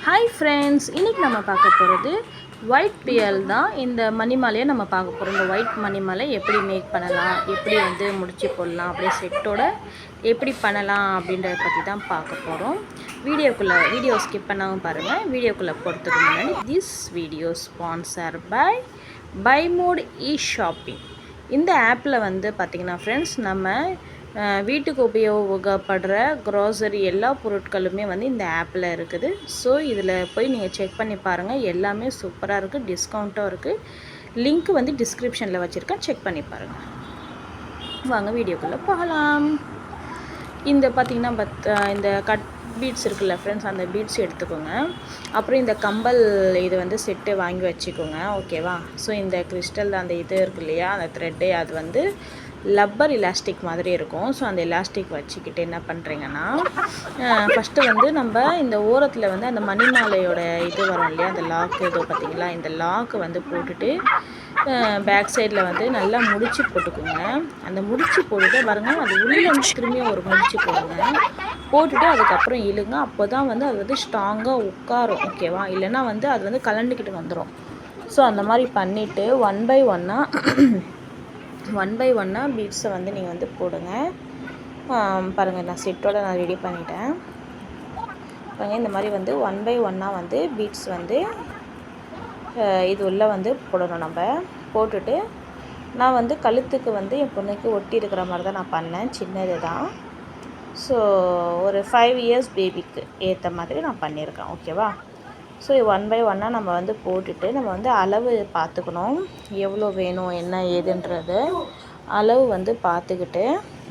Hi friends, இன்றைக்கி நம்ம பார்க்க போகிறது ஒயிட் பியல் தான். இந்த மணிமாலையை நம்ம பார்க்க போகிறோம். இந்த ஒயிட் மணிமாலை எப்படி மேக் பண்ணலாம், எப்படி வந்து முடிச்சு போடலாம், அப்படியே செட்டோட எப்படி பண்ணலாம் அப்படின்றத பற்றி தான் பார்க்க போகிறோம். வீடியோ ஸ்கிப் பண்ணாமல் பாருங்கள். வீடியோக்குள்ளே போகிறதுக்கு முன்னாடி this video sponsor by mod shopping. இந்த ஆப்பில் வந்து பார்த்திங்கன்னா ஃப்ரெண்ட்ஸ், நம்ம வீட்டுக்கு உபயோகப்படுற க்ராசரி எல்லா பொருட்களுமே வந்து இந்த ஆப்பில் இருக்குது. ஸோ இதில் போய் நீங்கள் செக் பண்ணி பாருங்கள். எல்லாமே சூப்பராக இருக்குது, டிஸ்கவுண்ட்டும் இருக்குது. லிங்க் வந்து டிஸ்கிரிப்ஷனில் வச்சுருக்கேன், செக் பண்ணி பாருங்கள். வாங்க வீடியோக்குள்ளே போகலாம். இந்த பார்த்திங்கன்னா இந்த கட் பீட்ஸ் இருக்குல்ல ஃப்ரெண்ட்ஸ், அந்த பீட்ஸ் எடுத்துக்கோங்க. அப்புறம் இந்த கம்பல் இது வந்து செட்டு வாங்கி வச்சுக்கோங்க, ஓகேவா. ஸோ இந்த கிறிஸ்டல் அந்த இது இருக்கு இல்லையா, அந்த த்ரெட்டு, அது வந்து லப்பர் எலாஸ்டிக் மாதிரி இருக்கும். ஸோ அந்த எலாஸ்டிக் வச்சுக்கிட்டு என்ன பண்ணுறீங்கன்னா, ஃபஸ்ட்டு வந்து நம்ம இந்த ஓரத்தில் வந்து அந்த மணிமாலையோட இது வரும் இல்லையா, அந்த லாக்கு இது பார்த்திங்களா, இந்த லாக்கு வந்து போட்டுட்டு பேக் சைடில் வந்து நல்லா முடிச்சு போட்டுக்கோங்க. அந்த முடிச்சு போட்டுட்டு பாருங்கள், அது உள்ளே வந்து திரும்பியும் ஒரு முடிச்சு போடுங்க. போட்டுட்டு அதுக்கப்புறம் இழுங்க. அப்போ தான் வந்து அது வந்து ஸ்ட்ராங்காக உட்காரும், ஓகேவா. இல்லைன்னா வந்து அது வந்து கலண்டுக்கிட்டு வந்துடும். ஸோ அந்த மாதிரி பண்ணிவிட்டு ஒன் பை ஒன்னாக பீட்ஸை வந்து நீங்கள் வந்து போடுங்க. பாருங்கள், நான் செட்டோடு நான் ரெடி பண்ணிட்டேன். பாருங்கள், இந்த மாதிரி வந்து ஒன் பை ஒன்னாக வந்து பீட்ஸ் வந்து இது உள்ளே வந்து போடணும். நம்ம போட்டுட்டு நான் வந்து கழுத்துக்கு வந்து என் பொண்ணுக்கு ஒட்டி இருக்கிற மாதிரி தான் நான் பண்ணேன். சின்னது தான். ஸோ ஒரு 5 இயர்ஸ் பேபிக்கு ஏற்ற மாதிரி நான் பண்ணியிருக்கேன், ஓகேவா. ஸோ ஒன் பை ஒன்னாக நம்ம வந்து போட்டுட்டு நம்ம வந்து அளவு பார்த்துக்கணும், எவ்வளோ வேணும் என்ன ஏதுன்றது அளவு வந்து பார்த்துக்கிட்டு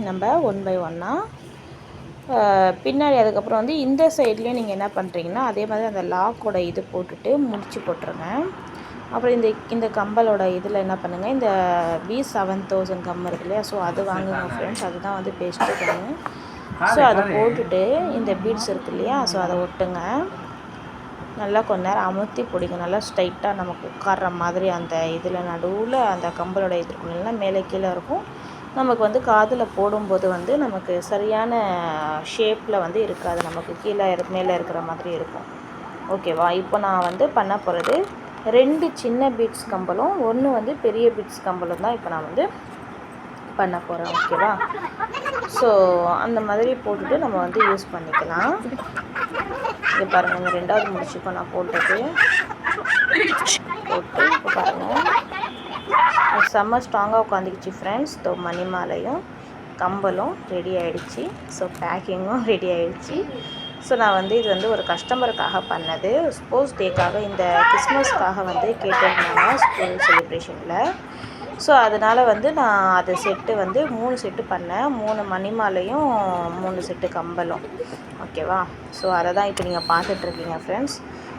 நம்ம ஒன் பை ஒன்னாக பின்னாடி அதுக்கப்புறம் வந்து இந்த சைட்லேயும் நீங்கள் என்ன பண்ணுறீங்கன்னா அதே மாதிரி அந்த லாக்கோட இது போட்டுட்டு முடிச்சு போட்டுருங்க. அப்புறம் இந்த கம்பலோட இதில் என்ன பண்ணுங்கள், இந்த B7000 கம் இருக்கு இல்லையா, ஸோ அது வாங்குங்க ஃப்ரெண்ட்ஸ். அதுதான் வந்து பெஸ்ட்டு கம்மு. ஸோ அதை போட்டுட்டு இந்த பீட்ஸ் இருக்கு இல்லையா, ஸோ அதை ஒட்டுங்க. நல்லா கொஞ்ச நேரம் அமுத்தி பிடிக்கும், நல்லா ஸ்ட்ரைட்டாக நமக்கு உட்கார்ற மாதிரி. அந்த இதில் நடுவில் அந்த கம்பலோட இது இருக்கும் இல்லைன்னா மேலே கீழே இருக்கும். நமக்கு வந்து காதில் போடும்போது வந்து நமக்கு சரியான ஷேப்பில் வந்து இருக்காது, நமக்கு கீழே மேலே இருக்கிற மாதிரி இருக்கும், ஓகேவா. இப்போ நான் வந்து பண்ண போகிறது 2 சின்ன பீட்ஸ் கம்பலும் 1 வந்து பெரிய பீட்ஸ் கம்பலும் தான் இப்போ நான் வந்து பண்ண போகிறேன், ஓகேவா. ஸோ அந்த மாதிரி போட்டுட்டு நம்ம வந்து யூஸ் பண்ணிக்கலாம். இது பாருங்கள், இந்த 2வது முடிச்சுக்கோ நான் போட்டு இப்போ பாருங்கள், செம்ம ஸ்ட்ராங்காக உட்காந்துக்கிச்சு ஃப்ரெண்ட்ஸ். மணிமாலையும் கம்பலும் ரெடி ஆகிடுச்சு. ஸோ பேக்கிங்கும் ரெடி ஆகிடுச்சு. ஸோ நான் வந்து இது வந்து ஒரு கஸ்டமருக்காக பண்ணது, ஸ்போர்ட்ஸ் டேக்காக, இந்த கிறிஸ்மஸ்க்காக வந்து கேட்டிருந்தாங்க ஸ்கூல் செலிப்ரேஷனில். ஸோ அதனால் வந்து நான் அது செட்டு வந்து 3 செட்டு பண்ணேன். 3 மணிமாலையும் 3 செட்டு கம்பலும், ஓகேவா. ஸோ அதை தான் இப்போ நீங்கள் பார்த்துட்ருக்கீங்க ஃப்ரெண்ட்ஸ்.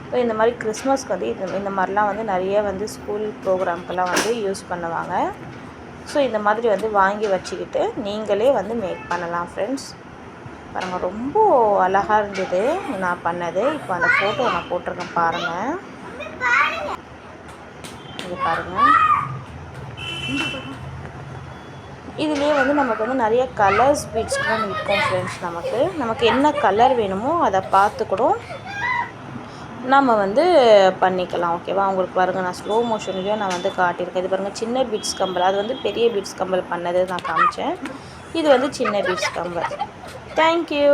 ஸோ இந்த மாதிரி கிறிஸ்மஸ்க்கு வந்து இந்த மாதிரிலாம் வந்து நிறைய வந்து ஸ்கூல் ப்ரோக்ராம்க்கெல்லாம் வந்து யூஸ் பண்ணுவாங்க. ஸோ இந்த மாதிரி வந்து வாங்கி வச்சுக்கிட்டு நீங்களே வந்து மேக் பண்ணலாம் ஃப்ரெண்ட்ஸ். பாருங்கள், ரொம்ப அழகாக இருந்தது நான் பண்ணது. இப்போ அந்த ஃபோட்டோ நான் போட்டிருக்கேன் பாருங்கள், இது பாருங்கள். இதுலேயே வந்து நமக்கு வந்து நிறைய கலர்ஸ் பீட்ஸ்லாம் இருக்கும் ஃப்ரெண்ட்ஸ். நமக்கு என்ன கலர் வேணுமோ அதை பார்த்துக்கூடும் நம்ம வந்து பண்ணிக்கலாம், ஓகேவா. உங்களுக்கு பாருங்கள், நான் ஸ்லோ மோஷன்லேயும் நான் வந்து காட்டியிருக்கேன். இது பாருங்கள், சின்ன பீட்ஸ் கம்பல், அது வந்து பெரிய பீட்ஸ் கம்பல் பண்ணது நான் காமிச்சேன். இது வந்து சின்ன பீட்ஸ் கம்பல். தேங்க்யூ.